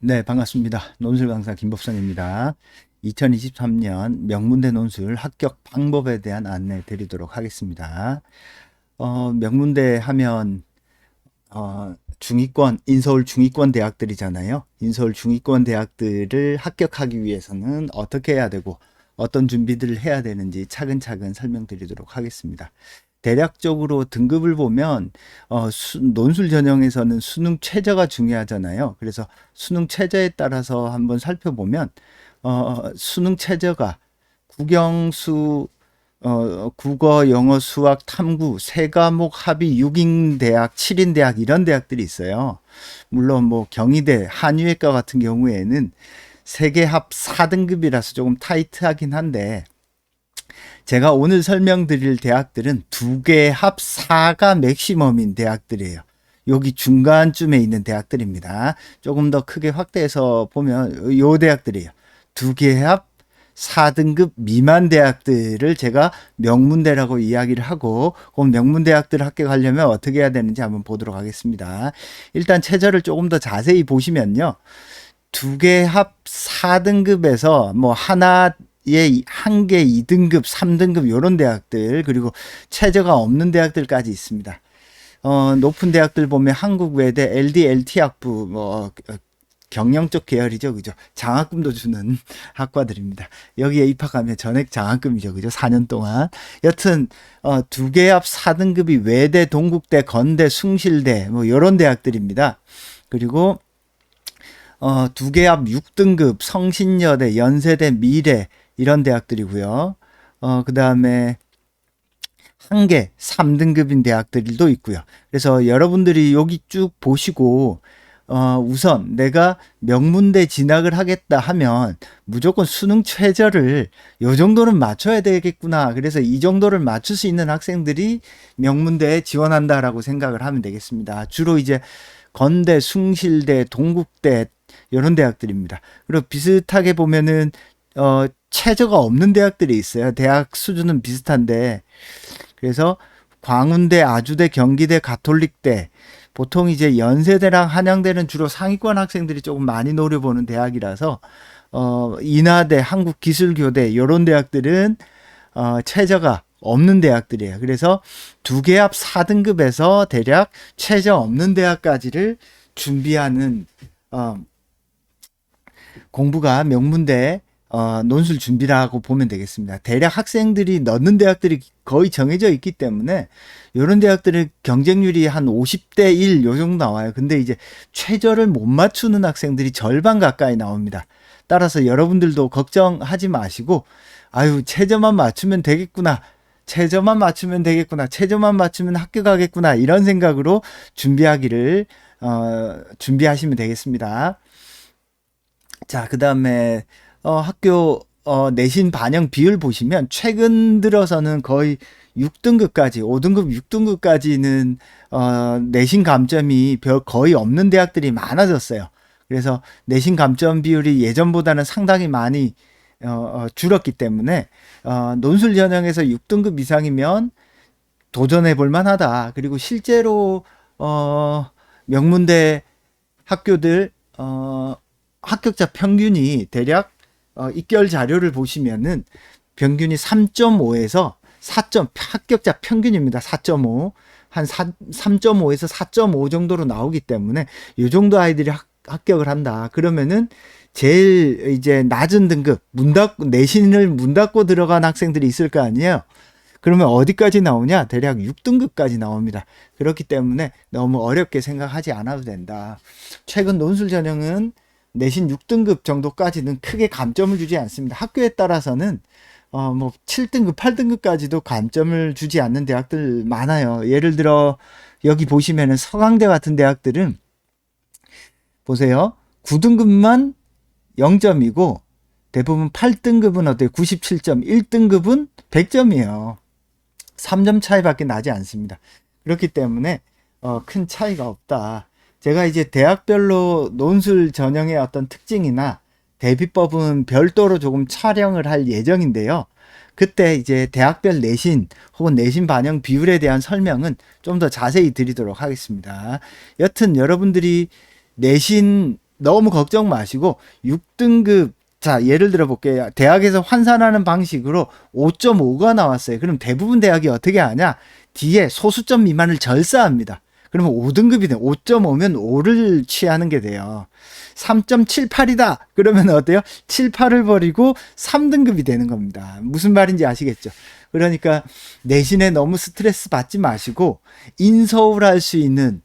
네, 반갑습니다. 논술 강사 김법선입니다. 2023년 명문대 논술 합격 방법에 대한 안내 드리도록 하겠습니다. 명문대 하면 중위권, 인서울 중위권 대학들이잖아요. 인서울 중위권 대학들을 합격하기 위해서는 어떻게 해야 되고 어떤 준비들을 해야 되는지 차근차근 설명드리도록 하겠습니다. 대략적으로 등급을 보면 논술 전형에서는 수능 최저가 중요하잖아요. 그래서 수능 최저에 따라서 한번 살펴보면 수능 최저가 국영수 국어, 영어, 수학, 탐구 세 과목 합이 6인 대학, 7인 대학 이런 대학들이 있어요. 물론 뭐 경희대, 한의외과 같은 경우에는 세계 합 4등급이라서 조금 타이트하긴 한데 제가 오늘 설명드릴 대학들은 두 개 합 4가 맥시멈인 대학들이에요. 여기 중간쯤에 있는 대학들입니다. 조금 더 크게 확대해서 보면 요 대학들이에요. 두 개 합 4등급 미만 대학들을 제가 명문대라고 이야기를 하고, 그럼 명문대학들 합격하려면 어떻게 해야 되는지 한번 보도록 하겠습니다. 일단 최저를 조금 더 자세히 보시면요. 두 개 합 4등급에서 뭐 하나 한 개 2등급, 3등급 이런 대학들, 그리고 최저가 없는 대학들까지 있습니다. 높은 대학들 보면 한국외대, LD, LT학부, 경영 쪽 계열이죠, 그죠? 장학금도 주는 학과들입니다. 여기에 입학하면 전액 장학금이죠, 그죠? 4년 동안. 여튼 두 개 합 4등급이 외대, 동국대, 건대, 숭실대 뭐 이런 대학들입니다. 그리고 두 개 합 6등급 성신여대, 연세대, 미래 이런 대학들이고요. 그 다음에 한 개 3등급인 대학들도 있고요. 그래서 여러분들이 여기 쭉 보시고 우선 내가 명문대 진학을 하겠다 하면 무조건 수능 최저를 요 정도는 맞춰야 되겠구나. 그래서 이 정도를 맞출 수 있는 학생들이 명문대에 지원한다라고 생각을 하면 되겠습니다. 주로 이제 건대, 숭실대, 동국대 이런 대학들입니다. 그리고 비슷하게 보면은 최저가 없는 대학들이 있어요. 대학 수준은 비슷한데, 그래서 광운대, 아주대, 경기대, 가톨릭대, 보통 이제 연세대랑 한양대는 주로 상위권 학생들이 조금 많이 노려보는 대학이라서 인하대, 한국기술교대 이런 대학들은 최저가 없는 대학들이에요. 그래서 두 개 합 4등급에서 대략 최저 없는 대학까지를 준비하는 공부가 명문대 논술 준비라고 보면 되겠습니다. 대략 학생들이 넣는 대학들이 거의 정해져 있기 때문에 이런 대학들은 경쟁률이 한 50대 1 요 정도 나와요. 근데 이제 최저를 못 맞추는 학생들이 절반 가까이 나옵니다. 따라서 여러분들도 걱정하지 마시고 아유 최저만 맞추면 되겠구나. 최저만 맞추면 되겠구나. 최저만 맞추면 합격하겠구나. 이런 생각으로 준비하시면 되겠습니다. 자, 그 다음에 학교 내신 반영 비율 보시면 최근 들어서는 거의 6등급까지, 5등급, 6등급까지는 내신 감점이 거의 없는 대학들이 많아졌어요. 그래서 내신 감점 비율이 예전보다는 상당히 많이 줄었기 때문에 논술 전형에서 6등급 이상이면 도전해 볼 만하다. 그리고 실제로 명문대 학교들 합격자 평균이 대략 입결 자료를 보시면은 평균이 3.5에서 4점, 합격자 평균입니다. 4.5. 한 3.5에서 4.5 정도로 나오기 때문에 이 정도 아이들이 합격을 한다. 그러면은 제일 이제 낮은 등급, 내신을 문 닫고 들어간 학생들이 있을 거 아니에요. 그러면 어디까지 나오냐? 대략 6등급까지 나옵니다. 그렇기 때문에 너무 어렵게 생각하지 않아도 된다. 최근 논술 전형은 내신 6등급 정도까지는 크게 감점을 주지 않습니다. 학교에 따라서는 뭐 7등급, 8등급까지도 감점을 주지 않는 대학들 많아요. 예를 들어 여기 보시면은 서강대 같은 대학들은 보세요. 9등급만 0점이고 대부분 8등급은 어때요? 97점, 1등급은 100점이에요. 3점 차이밖에 나지 않습니다. 그렇기 때문에 큰 차이가 없다. 제가 이제 대학별로 논술 전형의 어떤 특징이나 대비법은 별도로 조금 촬영을 할 예정인데요. 그때 이제 대학별 내신 혹은 내신 반영 비율에 대한 설명은 좀 더 자세히 드리도록 하겠습니다. 여튼 여러분들이 내신 너무 걱정 마시고 6등급, 자, 예를 들어 볼게요. 대학에서 환산하는 방식으로 5.5가 나왔어요. 그럼 대부분 대학이 어떻게 하냐? 뒤에 소수점 미만을 절사합니다. 그러면 5등급이 돼. 5.5면 5를 취하는 게 돼요. 3.78이다. 그러면 어때요? 7, 8을 버리고 3등급이 되는 겁니다. 무슨 말인지 아시겠죠? 그러니까 내신에 너무 스트레스 받지 마시고 인서울할 수 있는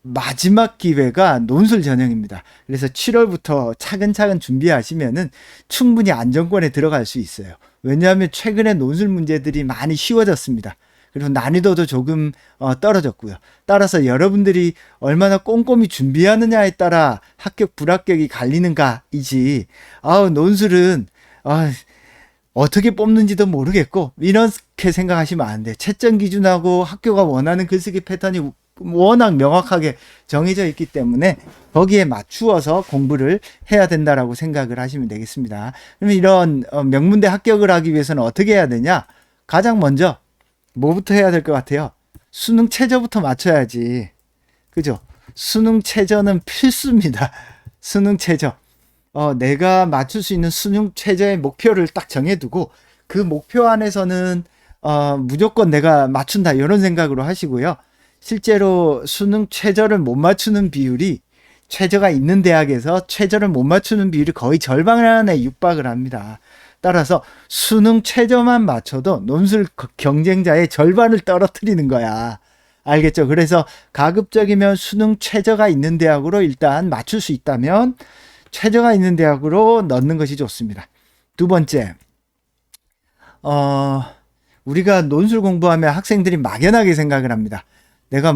마지막 기회가 논술 전형입니다. 그래서 7월부터 차근차근 준비하시면은 충분히 안정권에 들어갈 수 있어요. 왜냐하면 최근에 논술 문제들이 많이 쉬워졌습니다. 그리고 난이도도 조금 떨어졌고요. 따라서 여러분들이 얼마나 꼼꼼히 준비하느냐에 따라 합격 불합격이 갈리는가이지. 논술은 어떻게 뽑는지도 모르겠고 이렇게 생각하시면 안 돼. 채점 기준하고 학교가 원하는 글쓰기 패턴이 워낙 명확하게 정해져 있기 때문에 거기에 맞추어서 공부를 해야 된다라고 생각을 하시면 되겠습니다. 그러면 이런 명문대 합격을 하기 위해서는 어떻게 해야 되냐? 가장 먼저 뭐부터 해야 될 것 같아요? 수능 최저부터 맞춰야지. 그죠? 수능 최저는 필수입니다. 수능 최저. 내가 맞출 수 있는 수능 최저의 목표를 딱 정해두고 그 목표 안에서는 무조건 내가 맞춘다 이런 생각으로 하시고요. 실제로 수능 최저를 못 맞추는 비율이 최저가 있는 대학에서 최저를 못 맞추는 비율이 거의 절반 안에 육박을 합니다. 따라서 수능 최저만 맞춰도 논술 경쟁자의 절반을 떨어뜨리는 거야. 알겠죠? 그래서 가급적이면 수능 최저가 있는 대학으로 일단 맞출 수 있다면 최저가 있는 대학으로 넣는 것이 좋습니다. 두 번째, 우리가 논술 공부하면 학생들이 막연하게 생각을 합니다. 내가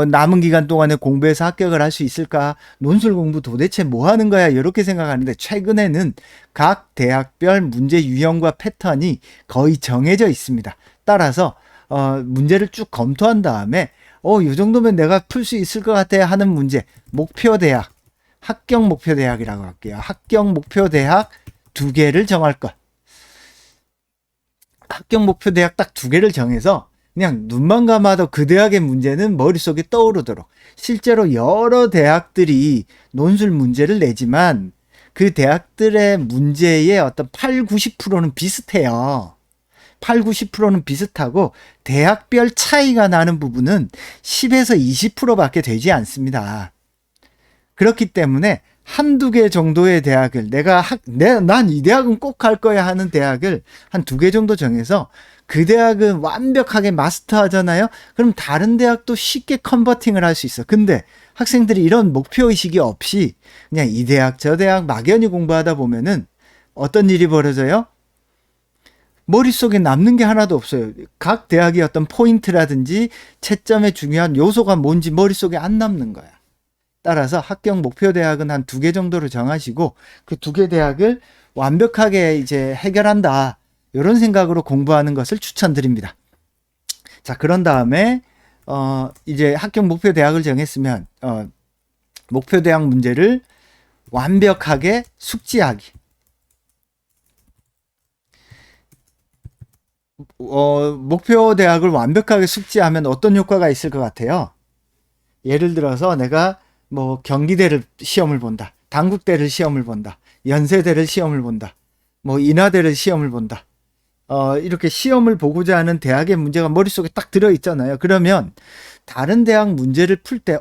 남은 기간 동안에 공부해서 합격을 할 수 있을까? 논술 공부 도대체 뭐 하는 거야? 이렇게 생각하는데 최근에는 각 대학별 문제 유형과 패턴이 거의 정해져 있습니다. 따라서 문제를 쭉 검토한 다음에 이 정도면 내가 풀 수 있을 것 같아 하는 문제, 목표 대학, 합격 목표 대학이라고 할게요. 합격 목표 대학 2개를 정할 것. 합격 목표 대학 딱 2개를 정해서 그냥 눈만 감아도 그 대학의 문제는 머릿속에 떠오르도록. 실제로 여러 대학들이 논술 문제를 내지만 그 대학들의 문제의 어떤 8, 90%는 비슷해요. 8, 90%는 비슷하고 대학별 차이가 나는 부분은 10에서 20%밖에 되지 않습니다. 그렇기 때문에 한두 개 정도의 대학을 난 이 대학은 꼭 갈 거야 하는 대학을 한 2개 정도 정해서 그 대학은 완벽하게 마스터하잖아요. 그럼 다른 대학도 쉽게 컨버팅을 할 수 있어. 근데 학생들이 이런 목표의식이 없이 그냥 이 대학 저 대학 막연히 공부하다 보면은 어떤 일이 벌어져요? 머릿속에 남는 게 하나도 없어요. 각 대학의 어떤 포인트라든지 채점의 중요한 요소가 뭔지 머릿속에 안 남는 거야. 따라서 합격 목표 대학은 한 2개 정도로 정하시고 그 2개 대학을 완벽하게 이제 해결한다. 이런 생각으로 공부하는 것을 추천드립니다. 자, 그런 다음에 이제 합격 목표 대학을 정했으면 목표 대학 문제를 완벽하게 숙지하기. 목표 대학을 완벽하게 숙지하면 어떤 효과가 있을 것 같아요? 예를 들어서 내가 뭐 경기대를 시험을 본다. 단국대를 시험을 본다. 연세대를 시험을 본다. 뭐 인하대를 시험을 본다. 이렇게 시험을 보고자 하는 대학의 문제가 머릿속에 딱 들어있잖아요. 그러면 다른 대학 문제를 풀 때,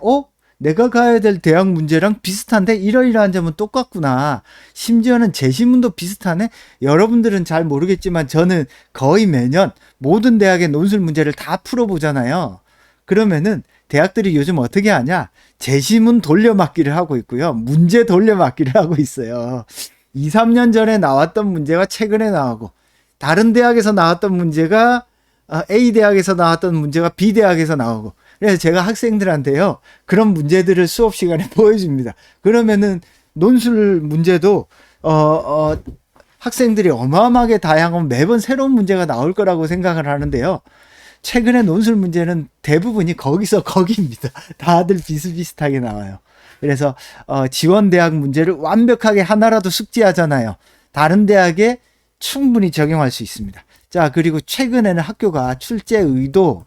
내가 가야 될 대학 문제랑 비슷한데 이러이러한 점은 똑같구나. 심지어는 제시문도 비슷하네. 여러분들은 잘 모르겠지만 저는 거의 매년 모든 대학의 논술 문제를 다 풀어보잖아요. 그러면은 대학들이 요즘 어떻게 하냐? 제시문 돌려막기를 하고 있고요. 문제 돌려막기를 하고 있어요. 2, 3년 전에 나왔던 문제가 최근에 나오고 다른 대학에서 나왔던 문제가 A 대학에서 나왔던 문제가 B 대학에서 나오고. 그래서 제가 학생들한테요, 그런 문제들을 수업 시간에 보여줍니다. 그러면은 논술 문제도 학생들이 어마어마하게 다양한 매번 새로운 문제가 나올 거라고 생각을 하는데요. 최근에 논술 문제는 대부분이 거기서 거기입니다. 다들 비슷비슷하게 나와요. 그래서 지원 대학 문제를 완벽하게 하나라도 숙지하잖아요. 다른 대학에 충분히 적용할 수 있습니다. 자, 그리고 최근에는 학교가 출제 의도,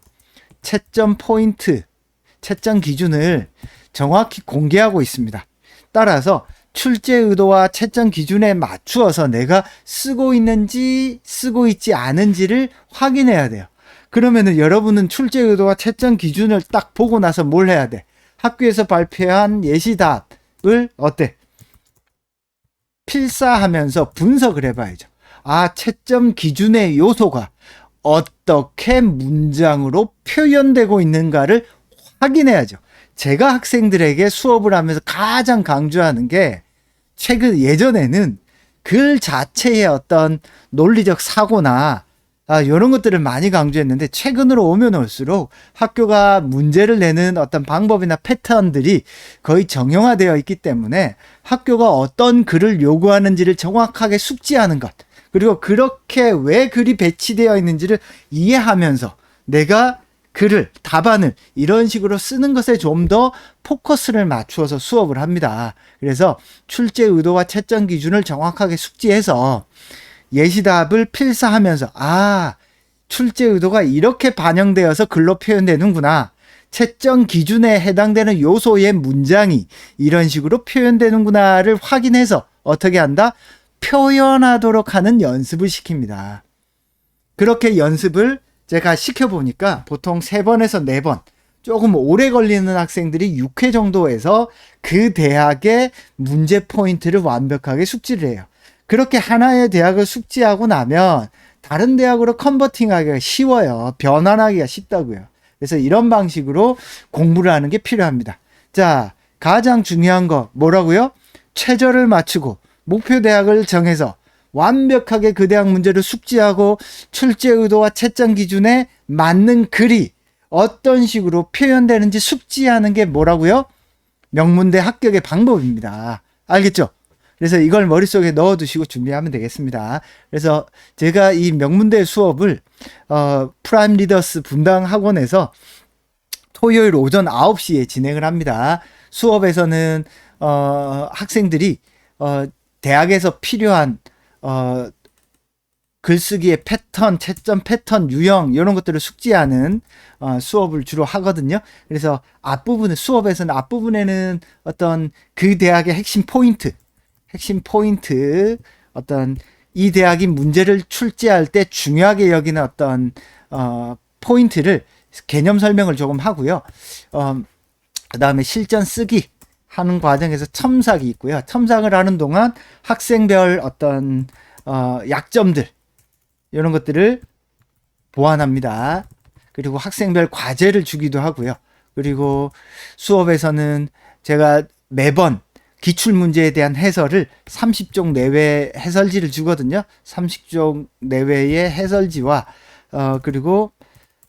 채점 포인트, 채점 기준을 정확히 공개하고 있습니다. 따라서 출제 의도와 채점 기준에 맞추어서 내가 쓰고 있는지 쓰고 있지 않은지를 확인해야 돼요. 그러면은 여러분은 출제 의도와 채점 기준을 딱 보고 나서 뭘 해야 돼? 학교에서 발표한 예시답을 어때? 필사하면서 분석을 해봐야죠. 아, 채점 기준의 요소가 어떻게 문장으로 표현되고 있는가를 확인해야죠. 제가 학생들에게 수업을 하면서 가장 강조하는 게 예전에는 글 자체의 어떤 논리적 사고나 이런 것들을 많이 강조했는데 최근으로 오면 올수록 학교가 문제를 내는 어떤 방법이나 패턴들이 거의 정형화되어 있기 때문에 학교가 어떤 글을 요구하는지를 정확하게 숙지하는 것, 그리고 그렇게 왜 글이 배치되어 있는지를 이해하면서 내가 글을, 답안을 이런 식으로 쓰는 것에 좀 더 포커스를 맞추어서 수업을 합니다. 그래서 출제 의도와 채점 기준을 정확하게 숙지해서 예시답을 필사하면서 출제 의도가 이렇게 반영되어서 글로 표현되는구나. 채점 기준에 해당되는 요소의 문장이 이런 식으로 표현되는구나를 확인해서 어떻게 한다? 표현하도록 하는 연습을 시킵니다. 그렇게 연습을 제가 시켜보니까 보통 3번에서 4번, 조금 오래 걸리는 학생들이 6회 정도에서 그 대학의 문제 포인트를 완벽하게 숙지를 해요. 그렇게 하나의 대학을 숙지하고 나면 다른 대학으로 컨버팅하기가 쉬워요. 변환하기가 쉽다고요. 그래서 이런 방식으로 공부를 하는 게 필요합니다. 자, 가장 중요한 거 뭐라고요? 최저를 맞추고 목표 대학을 정해서 완벽하게 그 대학 문제를 숙지하고 출제 의도와 채점 기준에 맞는 글이 어떤 식으로 표현되는지 숙지하는 게 뭐라고요? 명문대 합격의 방법입니다. 알겠죠? 그래서 이걸 머릿속에 넣어두시고 준비하면 되겠습니다. 그래서 제가 이 명문대 수업을 프라임 리더스 분당 학원에서 토요일 오전 9시에 진행을 합니다. 수업에서는 학생들이 대학에서 필요한 글쓰기의 패턴, 채점 패턴, 유형 이런 것들을 숙지하는 수업을 주로 하거든요. 그래서 수업에서는 앞부분에는 어떤 그 대학의 핵심 포인트, 어떤 이 대학이 문제를 출제할 때 중요하게 여기는 어떤 포인트를 개념 설명을 조금 하고요. 그 다음에 실전 쓰기 하는 과정에서 첨삭이 있고요. 첨삭을 하는 동안 학생별 어떤 약점들 이런 것들을 보완합니다. 그리고 학생별 과제를 주기도 하고요. 그리고 수업에서는 제가 매번 기출문제에 대한 해설을 30쪽 내외 해설지를 주거든요. 30쪽 내외의 해설지와 그리고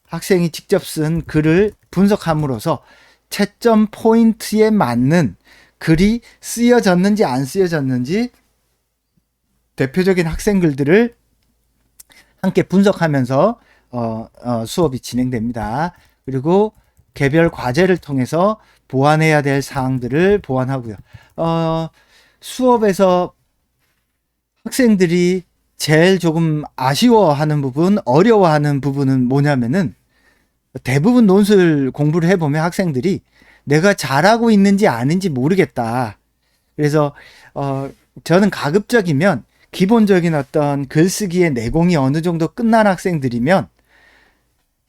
학생이 직접 쓴 글을 분석함으로써 채점 포인트에 맞는 글이 쓰여졌는지 안 쓰여졌는지 대표적인 학생 글들을 함께 분석하면서 수업이 진행됩니다. 그리고 개별 과제를 통해서 보완해야 될 사항들을 보완하고요. 수업에서 학생들이 제일 조금 아쉬워하는 부분, 어려워하는 부분은 뭐냐면은 대부분 논술 공부를 해보면 학생들이 내가 잘하고 있는지 아닌지 모르겠다. 그래서 저는 가급적이면 기본적인 어떤 글쓰기의 내공이 어느 정도 끝난 학생들이면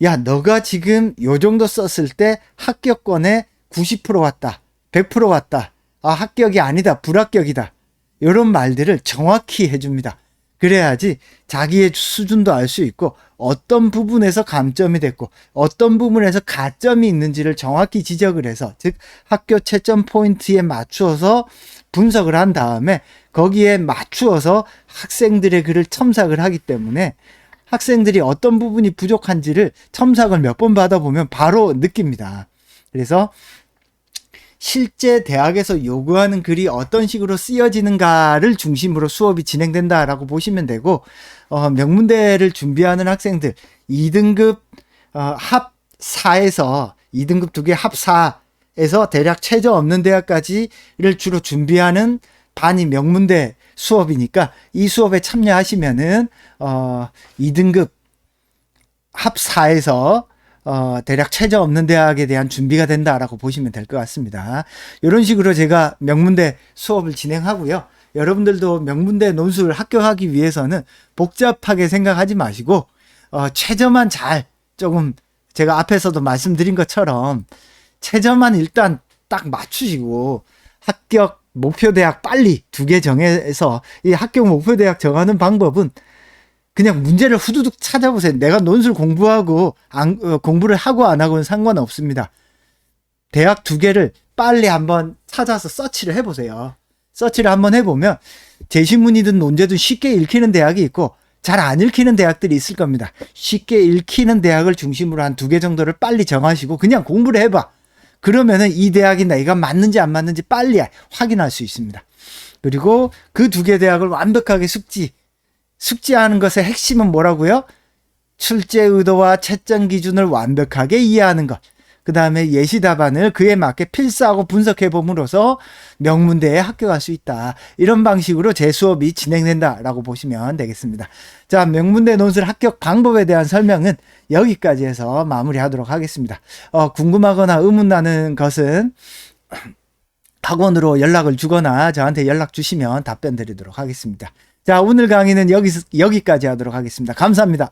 야, 너가 지금 요 정도 썼을 때 합격권에 90% 왔다, 100% 왔다, 합격이 아니다, 불합격이다, 이런 말들을 정확히 해줍니다. 그래야지 자기의 수준도 알 수 있고 어떤 부분에서 감점이 됐고 어떤 부분에서 가점이 있는지를 정확히 지적을 해서, 즉 학교 채점 포인트에 맞추어서 분석을 한 다음에 거기에 맞추어서 학생들의 글을 첨삭을 하기 때문에 학생들이 어떤 부분이 부족한지를 첨삭을 몇 번 받아보면 바로 느낍니다. 그래서 실제 대학에서 요구하는 글이 어떤 식으로 쓰여지는가를 중심으로 수업이 진행된다라고 보시면 되고, 명문대를 준비하는 학생들 2등급 합 4에서 2등급 2개 합 4에서 대략 최저 없는 대학까지를 주로 준비하는 반이 명문대 수업이니까 이 수업에 참여하시면은 2등급 합 4에서 대략 최저 없는 대학에 대한 준비가 된다라고 보시면 될 것 같습니다. 이런 식으로 제가 명문대 수업을 진행하고요. 여러분들도 명문대 논술을 합격하기 위해서는 복잡하게 생각하지 마시고 최저만 잘 조금 제가 앞에서도 말씀드린 것처럼 최저만 일단 딱 맞추시고 합격 목표 대학 빨리 2개 정해서 이 합격 목표 대학 정하는 방법은 그냥 문제를 후두둑 찾아보세요. 내가 논술 공부하고 공부를 하고 안 하고는 상관없습니다. 대학 2개를 빨리 한번 찾아서 서치를 해보세요. 서치를 한번 해보면 제시문이든 논제든 쉽게 읽히는 대학이 있고 잘 안 읽히는 대학들이 있을 겁니다. 쉽게 읽히는 대학을 중심으로 한 2개 정도를 빨리 정하시고 그냥 공부를 해봐. 그러면은 이 대학이 내가 맞는지 안 맞는지 빨리 확인할 수 있습니다. 그리고 그 2개 대학을 완벽하게 숙지하는 것의 핵심은 뭐라고요? 출제 의도와 채점 기준을 완벽하게 이해하는 것. 그 다음에 예시 답안을 그에 맞게 필사하고 분석해 봄으로써 명문대에 합격할 수 있다. 이런 방식으로 제 수업이 진행된다라고 보시면 되겠습니다. 자, 명문대 논술 합격 방법에 대한 설명은 여기까지 해서 마무리하도록 하겠습니다. 궁금하거나 의문나는 것은 학원으로 연락을 주거나 저한테 연락 주시면 답변 드리도록 하겠습니다. 자, 오늘 강의는 여기까지 하도록 하겠습니다. 감사합니다.